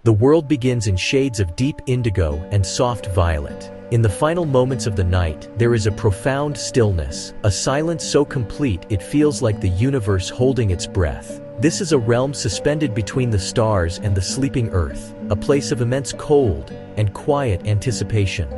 The world begins in shades of deep indigo and soft violet. In the final moments of the night, there is a profound stillness, a silence so complete it feels like the universe holding its breath. This is a realm suspended between the stars and the sleeping earth, a place of immense cold and quiet anticipation.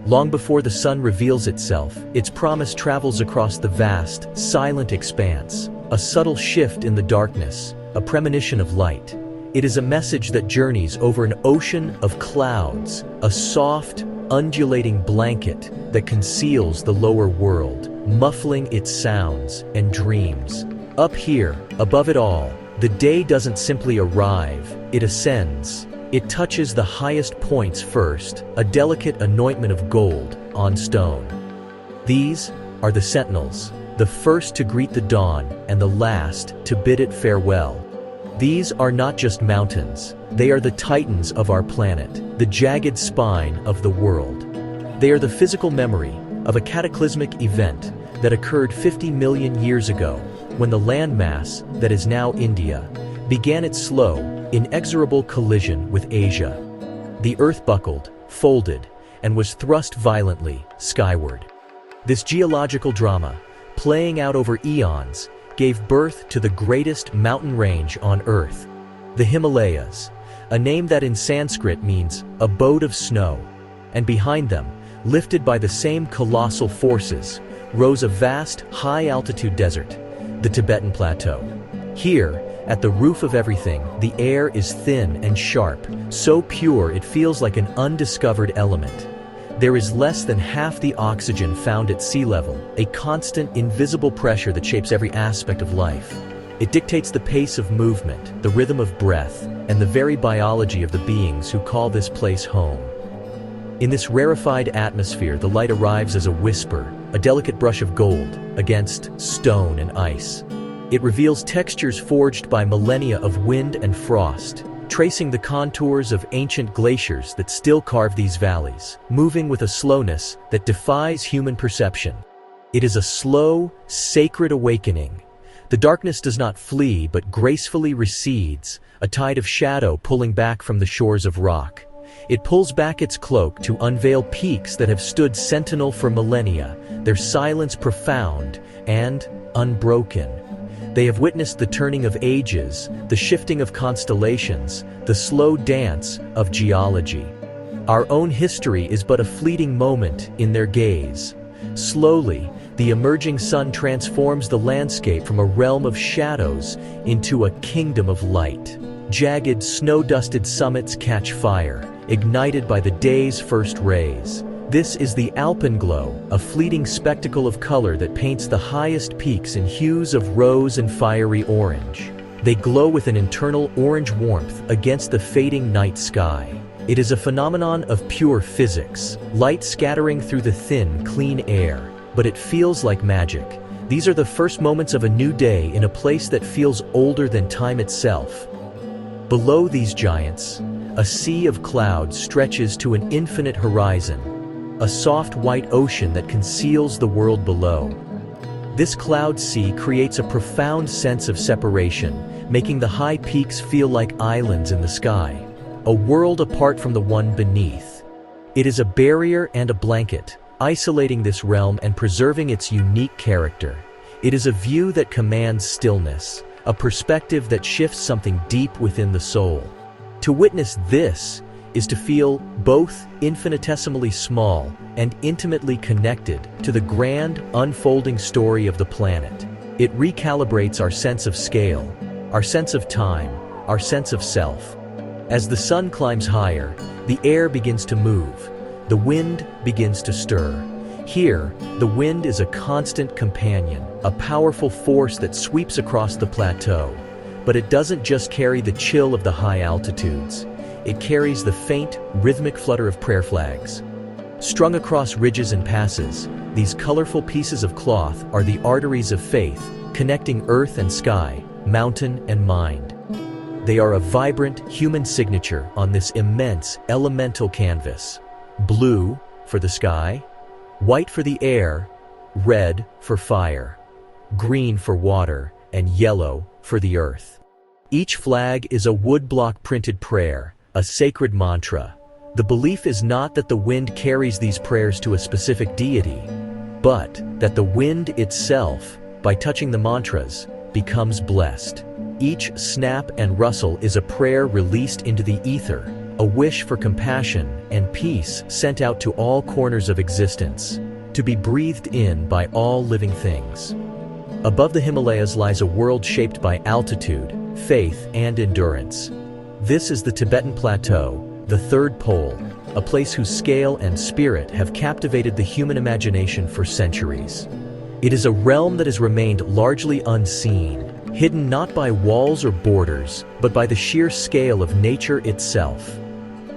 Long before the sun reveals itself, its promise travels across the vast, silent expanse, a subtle shift in the darkness, a premonition of light. It is a message that journeys over an ocean of clouds, a soft, undulating blanket that conceals the lower world, muffling its sounds and dreams. Up here, above it all, the day doesn't simply arrive, it ascends. It touches the highest points first, a delicate anointment of gold on stone. These are the sentinels, the first to greet the dawn and the last to bid it farewell. These are not just mountains, they are the titans of our planet, the jagged spine of the world. They are the physical memory of a cataclysmic event that occurred 50 million years ago, when the landmass that is now India began its slow, inexorable collision with Asia. The earth buckled, folded, and was thrust violently skyward. This geological drama, playing out over eons, gave birth to the greatest mountain range on Earth, the Himalayas, a name that in Sanskrit means abode of snow. And behind them, lifted by the same colossal forces, rose a vast, high-altitude desert, the Tibetan Plateau. Here, at the roof of everything, the air is thin and sharp, so pure it feels like an undiscovered element. There is less than half the oxygen found at sea level, a constant, invisible pressure that shapes every aspect of life. It dictates the pace of movement, the rhythm of breath, and the very biology of the beings who call this place home. In this rarefied atmosphere, the light arrives as a whisper, a delicate brush of gold against stone and ice. It reveals textures forged by millennia of wind and frost, tracing the contours of ancient glaciers that still carve these valleys, moving with a slowness that defies human perception. It is a slow, sacred awakening. The darkness does not flee but gracefully recedes, a tide of shadow pulling back from the shores of rock. It pulls back its cloak to unveil peaks that have stood sentinel for millennia, their silence profound and unbroken. They have witnessed the turning of ages, the shifting of constellations, the slow dance of geology. Our own history is but a fleeting moment in their gaze. Slowly, the emerging sun transforms the landscape from a realm of shadows into a kingdom of light. Jagged, snow-dusted summits catch fire, ignited by the day's first rays. This is the alpenglow, a fleeting spectacle of color that paints the highest peaks in hues of rose and fiery orange. They glow with an internal orange warmth against the fading night sky. It is a phenomenon of pure physics, light scattering through the thin, clean air, but it feels like magic. These are the first moments of a new day in a place that feels older than time itself. Below these giants, a sea of clouds stretches to an infinite horizon, a soft white ocean that conceals the world below. This cloud sea creates a profound sense of separation, making the high peaks feel like islands in the sky, a world apart from the one beneath. It is a barrier and a blanket, isolating this realm and preserving its unique character. It is a view that commands stillness, a perspective that shifts something deep within the soul. To witness this is to feel both infinitesimally small and intimately connected to the grand, unfolding story of the planet. It recalibrates our sense of scale, our sense of time, our sense of self. As the sun climbs higher, the air begins to move, the wind begins to stir. Here, the wind is a constant companion, a powerful force that sweeps across the plateau. But it doesn't just carry the chill of the high altitudes. It carries the faint, rhythmic flutter of prayer flags. Strung across ridges and passes, these colorful pieces of cloth are the arteries of faith, connecting earth and sky, mountain and mind. They are a vibrant human signature on this immense elemental canvas. Blue for the sky, white for the air, red for fire, green for water, and yellow for the earth. Each flag is a woodblock printed prayer, a sacred mantra. The belief is not that the wind carries these prayers to a specific deity, but that the wind itself, by touching the mantras, becomes blessed. Each snap and rustle is a prayer released into the ether, a wish for compassion and peace sent out to all corners of existence, to be breathed in by all living things. Above the Himalayas lies a world shaped by altitude, faith, and endurance. This is the Tibetan Plateau, the third pole, a place whose scale and spirit have captivated the human imagination for centuries. It is a realm that has remained largely unseen, hidden not by walls or borders, but by the sheer scale of nature itself.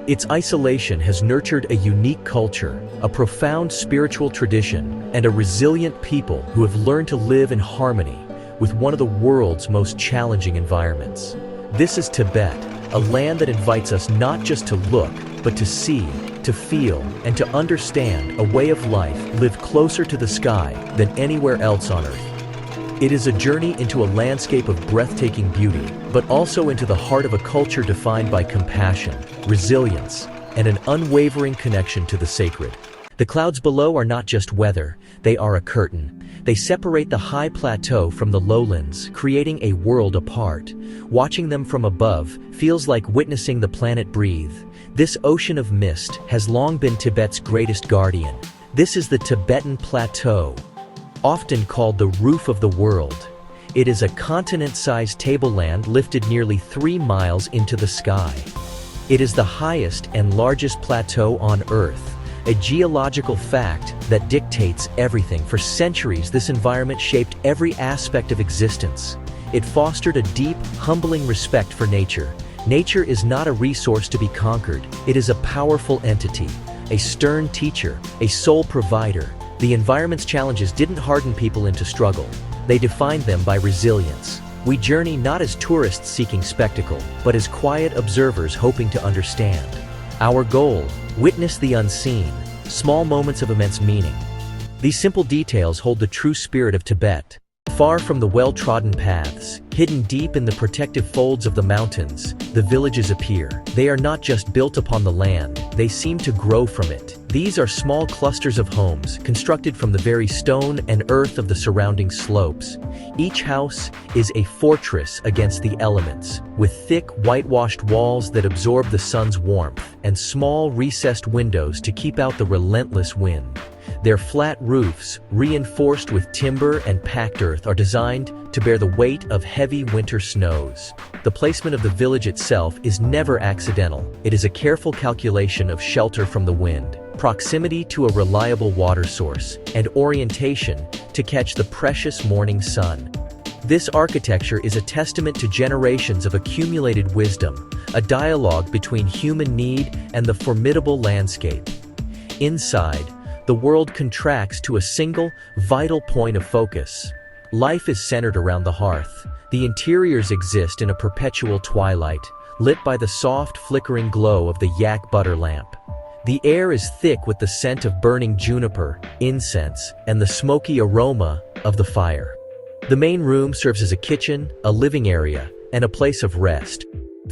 Its isolation has nurtured a unique culture, a profound spiritual tradition, and a resilient people who have learned to live in harmony with one of the world's most challenging environments. This is Tibet, a land that invites us not just to look, but to see, to feel, and to understand a way of life lived closer to the sky than anywhere else on Earth. It is a journey into a landscape of breathtaking beauty, but also into the heart of a culture defined by compassion, resilience, and an unwavering connection to the sacred. The clouds below are not just weather, they are a curtain. They separate the high plateau from the lowlands, creating a world apart. Watching them from above feels like witnessing the planet breathe. This ocean of mist has long been Tibet's greatest guardian. This is the Tibetan Plateau, often called the roof of the world. It is a continent-sized tableland lifted nearly 3 miles into the sky. It is the highest and largest plateau on Earth, a geological fact that dictates everything. For centuries, this environment shaped every aspect of existence. It fostered a deep, humbling respect for nature. Nature is not a resource to be conquered. It is a powerful entity, a stern teacher, a soul provider. The environment's challenges didn't harden people into struggle. They defined them by resilience. We journey not as tourists seeking spectacle, but as quiet observers hoping to understand. Our goal: witness the unseen, small moments of immense meaning. These simple details hold the true spirit of Tibet. Far from the well-trodden paths, hidden deep in the protective folds of the mountains, the villages appear. They are not just built upon the land, they seem to grow from it. These are small clusters of homes, constructed from the very stone and earth of the surrounding slopes. Each house is a fortress against the elements, with thick, whitewashed walls that absorb the sun's warmth, and small, recessed windows to keep out the relentless wind. Their flat roofs, reinforced with timber and packed earth, are designed to bear the weight of heavy winter snows. The placement of the village itself is never accidental. It is a careful calculation of shelter from the wind, proximity to a reliable water source, and orientation to catch the precious morning sun. This architecture is a testament to generations of accumulated wisdom, a dialogue between human need and the formidable landscape. Inside, the world contracts to a single, vital point of focus. Life is centered around the hearth. The interiors exist in a perpetual twilight, lit by the soft, flickering glow of the yak butter lamp. The air is thick with the scent of burning juniper, incense, and the smoky aroma of the fire. The main room serves as a kitchen, a living area, and a place of rest.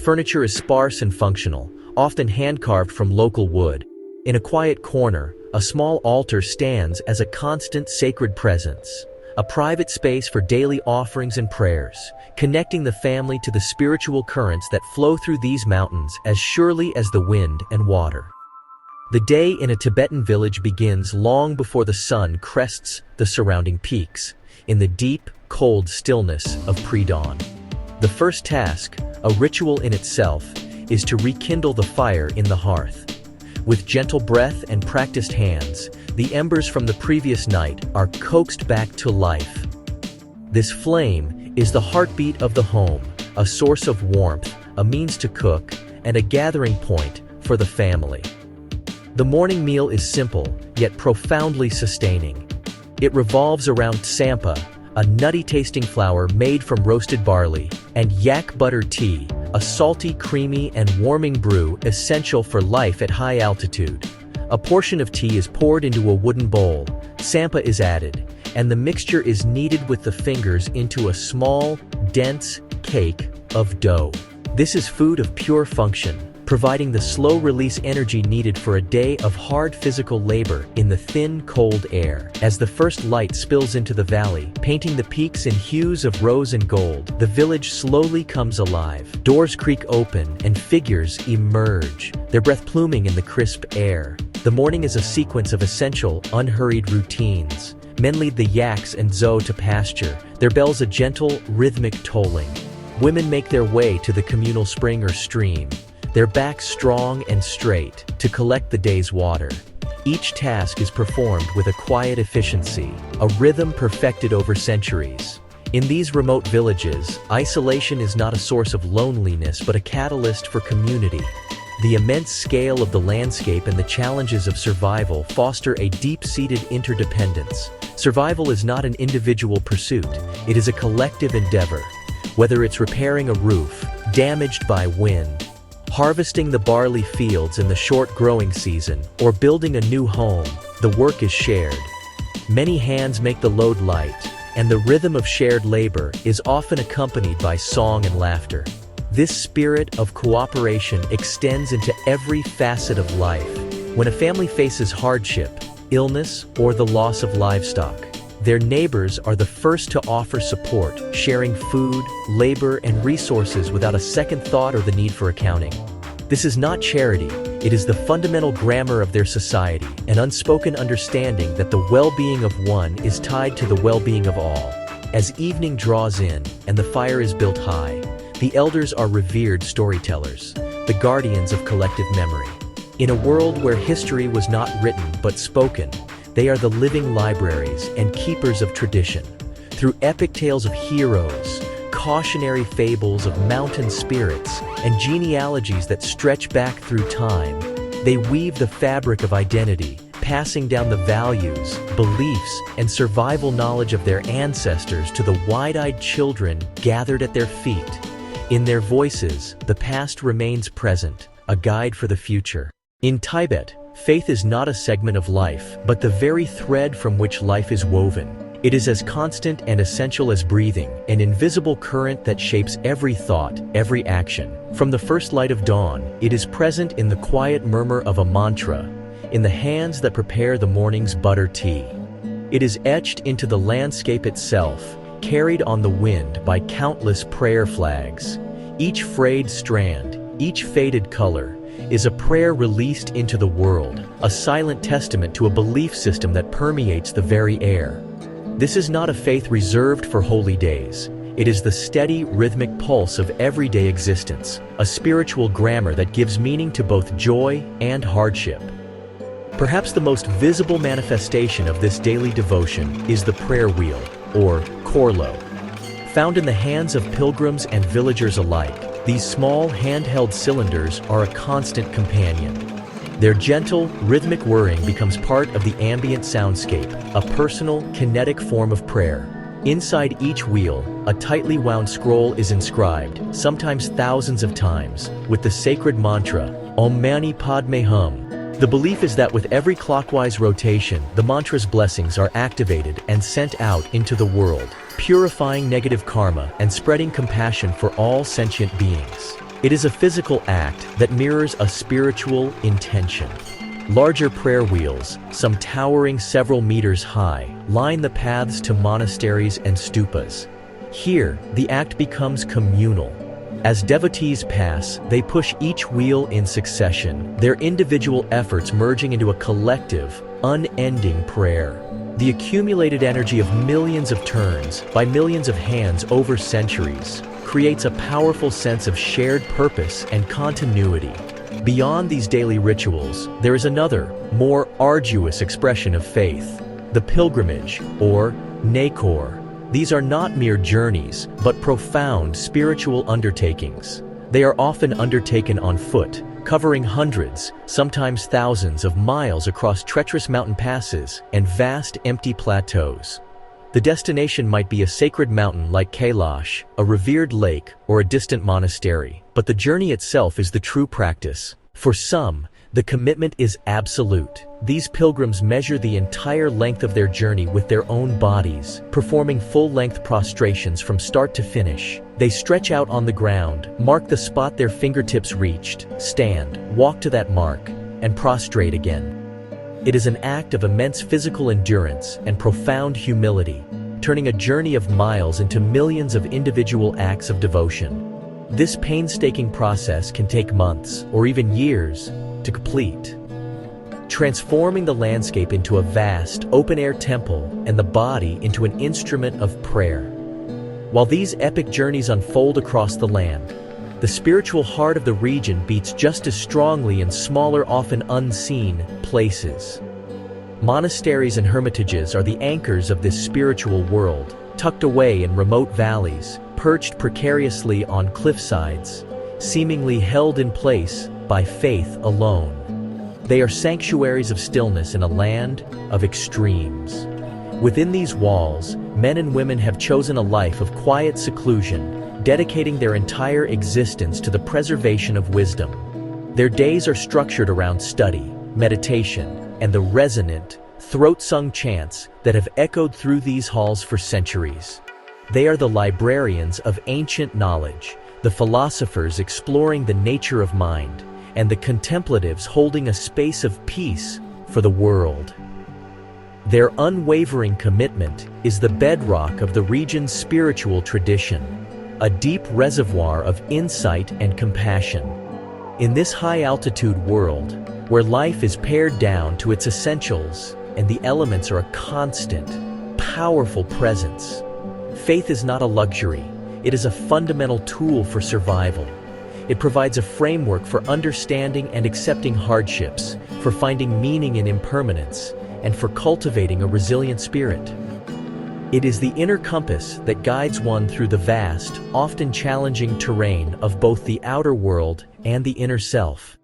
Furniture is sparse and functional, often hand-carved from local wood. In a quiet corner, a small altar stands as a constant sacred presence, a private space for daily offerings and prayers, connecting the family to the spiritual currents that flow through these mountains as surely as the wind and water. The day in a Tibetan village begins long before the sun crests the surrounding peaks, in the deep, cold stillness of pre-dawn. The first task, a ritual in itself, is to rekindle the fire in the hearth. With gentle breath and practiced hands, the embers from the previous night are coaxed back to life. This flame is the heartbeat of the home, a source of warmth, a means to cook, and a gathering point for the family. The morning meal is simple, yet profoundly sustaining. It revolves around tsampa, a nutty-tasting flour made from roasted barley, and yak butter tea, a salty, creamy, and warming brew essential for life at high altitude. A portion of tea is poured into a wooden bowl, tsampa is added, and the mixture is kneaded with the fingers into a small, dense cake of dough. This is food of pure function, providing the slow-release energy needed for a day of hard physical labor in the thin, cold air. As the first light spills into the valley, painting the peaks in hues of rose and gold, the village slowly comes alive. Doors creak open, and figures emerge, their breath pluming in the crisp air. The morning is a sequence of essential, unhurried routines. Men lead the yaks and zo to pasture, their bells a gentle, rhythmic tolling. Women make their way to the communal spring or stream, their backs strong and straight, to collect the day's water. Each task is performed with a quiet efficiency, a rhythm perfected over centuries. In these remote villages, isolation is not a source of loneliness but a catalyst for community. The immense scale of the landscape and the challenges of survival foster a deep-seated interdependence. Survival is not an individual pursuit, it is a collective endeavor. Whether it's repairing a roof, damaged by wind, harvesting the barley fields in the short growing season, or building a new home, the work is shared. Many hands make the load light, and the rhythm of shared labor is often accompanied by song and laughter. This spirit of cooperation extends into every facet of life. When a family faces hardship, illness, or the loss of livestock, their neighbors are the first to offer support, sharing food, labor, and resources without a second thought or the need for accounting. This is not charity, it is the fundamental grammar of their society, an unspoken understanding that the well-being of one is tied to the well-being of all. As evening draws in, and the fire is built high, the elders are revered storytellers, the guardians of collective memory. In a world where history was not written but spoken, they are the living libraries and keepers of tradition. Through epic tales of heroes, cautionary fables of mountain spirits, and genealogies that stretch back through time, they weave the fabric of identity, passing down the values, beliefs, and survival knowledge of their ancestors to the wide-eyed children gathered at their feet. In their voices, the past remains present, a guide for the future. In Tibet, faith is not a segment of life, but the very thread from which life is woven. It is as constant and essential as breathing, an invisible current that shapes every thought, every action. From the first light of dawn, it is present in the quiet murmur of a mantra, in the hands that prepare the morning's butter tea. It is etched into the landscape itself, carried on the wind by countless prayer flags. Each frayed strand, each faded color, is a prayer released into the world, a silent testament to a belief system that permeates the very air. This is not a faith reserved for holy days. It is the steady, rhythmic pulse of everyday existence, a spiritual grammar that gives meaning to both joy and hardship. Perhaps the most visible manifestation of this daily devotion is the prayer wheel, or korlo. Found in the hands of pilgrims and villagers alike, these small handheld cylinders are a constant companion. Their gentle, rhythmic whirring becomes part of the ambient soundscape, a personal, kinetic form of prayer. Inside each wheel, a tightly wound scroll is inscribed, sometimes thousands of times, with the sacred mantra, Om Mani Padme Hum. The belief is that with every clockwise rotation, the mantra's blessings are activated and sent out into the world, purifying negative karma and spreading compassion for all sentient beings. It is a physical act that mirrors a spiritual intention. Larger prayer wheels, some towering several meters high, line the paths to monasteries and stupas. Here, the act becomes communal. As devotees pass, they push each wheel in succession, their individual efforts merging into a collective, unending prayer. The accumulated energy of millions of turns, by millions of hands over centuries, creates a powerful sense of shared purpose and continuity. Beyond these daily rituals, there is another, more arduous expression of faith: the pilgrimage, or Nakor. These are not mere journeys, but profound spiritual undertakings. They are often undertaken on foot, covering hundreds, sometimes thousands of miles across treacherous mountain passes and vast empty plateaus. The destination might be a sacred mountain like Kailash, a revered lake, or a distant monastery, but the journey itself is the true practice. For some, The commitment is absolute. These pilgrims measure the entire length of their journey with their own bodies, performing full-length prostrations from start to finish. They stretch out on the ground, mark the spot their fingertips reached, stand, walk to that mark, and prostrate again. It is an act of immense physical endurance and profound humility, turning a journey of miles into millions of individual acts of devotion. This painstaking process can take months, or even years, to complete, transforming the landscape into a vast, open-air temple and the body into an instrument of prayer. While these epic journeys unfold across the land, the spiritual heart of the region beats just as strongly in smaller, often unseen, places. Monasteries and hermitages are the anchors of this spiritual world, tucked away in remote valleys, perched precariously on cliffsides, seemingly held in place by faith alone. They are sanctuaries of stillness in a land of extremes. Within these walls, men and women have chosen a life of quiet seclusion, dedicating their entire existence to the preservation of wisdom. Their days are structured around study, meditation, and the resonant, throat-sung chants that have echoed through these halls for centuries. They are the librarians of ancient knowledge, the philosophers exploring the nature of mind, and the contemplatives holding a space of peace for the world. Their unwavering commitment is the bedrock of the region's spiritual tradition, a deep reservoir of insight and compassion. In this high-altitude world, where life is pared down to its essentials and the elements are a constant, powerful presence, faith is not a luxury, it is a fundamental tool for survival. It provides a framework for understanding and accepting hardships, for finding meaning in impermanence, and for cultivating a resilient spirit. It is the inner compass that guides one through the vast, often challenging terrain of both the outer world and the inner self.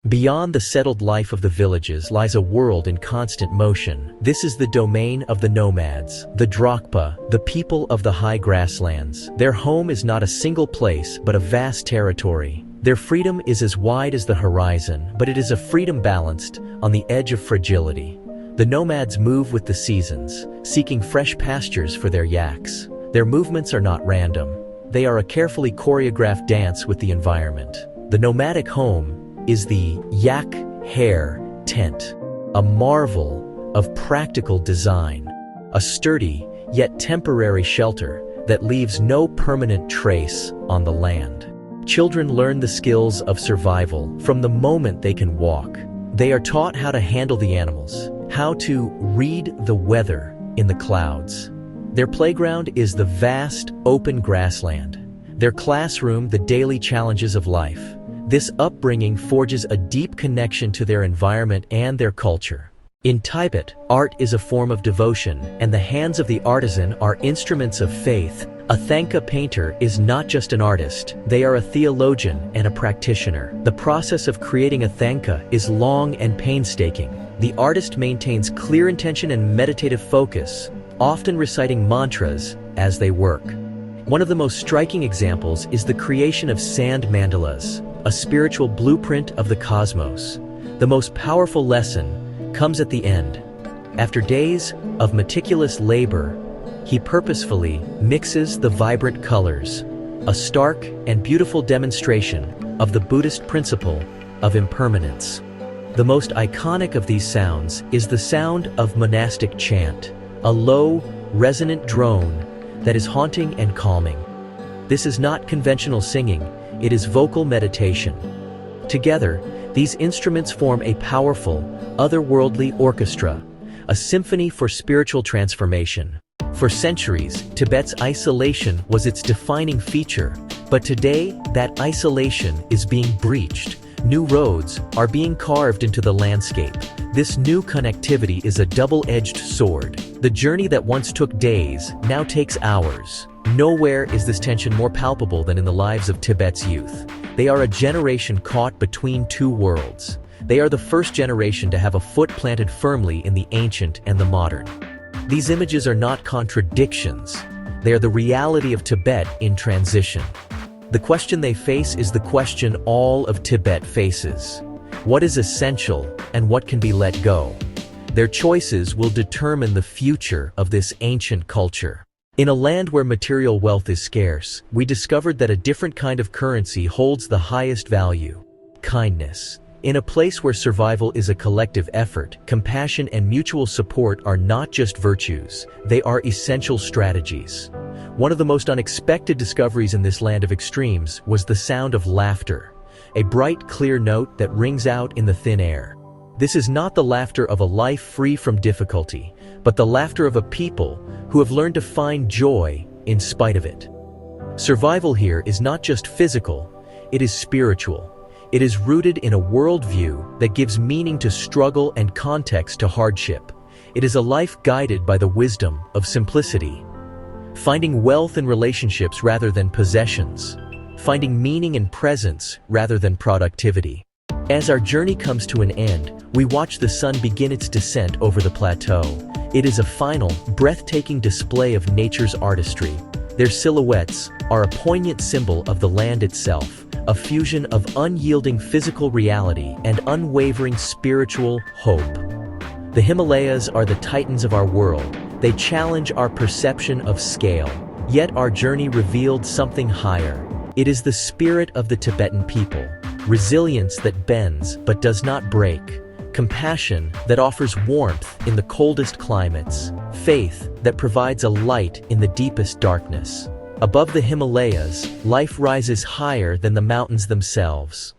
Beyond the settled life of the villages lies a world in constant motion. This is the domain of the nomads, the Drakpa, the people of the high grasslands. Their home is not a single place, but a vast territory. Their freedom is as wide as the horizon, but it is a freedom balanced on the edge of fragility. The nomads move with the seasons, seeking fresh pastures for their yaks. Their movements are not random. They are a carefully choreographed dance with the environment. The nomadic home is the yak hair tent, a marvel of practical design, a sturdy yet temporary shelter that leaves no permanent trace on the land. Children learn the skills of survival from the moment they can walk. They are taught how to handle the animals, how to read the weather in the clouds. Their playground is the vast, open grassland. Their classroom, the daily challenges of life. This upbringing forges a deep connection to their environment and their culture. In Tibet, art is a form of devotion, and the hands of the artisan are instruments of faith. A Thangka painter is not just an artist, they are a theologian and a practitioner. The process of creating a Thangka is long and painstaking. The artist maintains clear intention and meditative focus, often reciting mantras as they work. One of the most striking examples is the creation of sand mandalas, a spiritual blueprint of the cosmos. The most powerful lesson comes at the end. After days of meticulous labor, he purposefully mixes the vibrant colors, a stark and beautiful demonstration of the Buddhist principle of impermanence. The most iconic of these sounds is the sound of monastic chant, a low, resonant drone that is haunting and calming. This is not conventional singing, it is vocal meditation. Together, these instruments form a powerful, otherworldly orchestra, a symphony for spiritual transformation. For centuries, Tibet's isolation was its defining feature, but today, that isolation is being breached. New roads are being carved into the landscape. This new connectivity is a double-edged sword. The journey that once took days now takes hours. Nowhere is this tension more palpable than in the lives of Tibet's youth. They are a generation caught between two worlds. They are the first generation to have a foot planted firmly in the ancient and the modern. These images are not contradictions. They are the reality of Tibet in transition. The question they face is the question all of Tibet faces. What is essential and what can be let go? Their choices will determine the future of this ancient culture. In a land where material wealth is scarce, we discovered that a different kind of currency holds the highest value: kindness. In a place where survival is a collective effort, compassion and mutual support are not just virtues, they are essential strategies. One of the most unexpected discoveries in this land of extremes was the sound of laughter, a bright, clear note that rings out in the thin air. This is not the laughter of a life free from difficulty, but the laughter of a people who have learned to find joy in spite of it. Survival here is not just physical, it is spiritual. It is rooted in a worldview that gives meaning to struggle and context to hardship. It is a life guided by the wisdom of simplicity. Finding wealth in relationships rather than possessions. Finding meaning in presence rather than productivity. As our journey comes to an end, we watch the sun begin its descent over the plateau. It is a final, breathtaking display of nature's artistry. Their silhouettes are a poignant symbol of the land itself, a fusion of unyielding physical reality and unwavering spiritual hope. The Himalayas are the titans of our world. They challenge our perception of scale. Yet our journey revealed something higher. It is the spirit of the Tibetan people. Resilience that bends but does not break. Compassion that offers warmth in the coldest climates. Faith that provides a light in the deepest darkness. Above the Himalayas, life rises higher than the mountains themselves.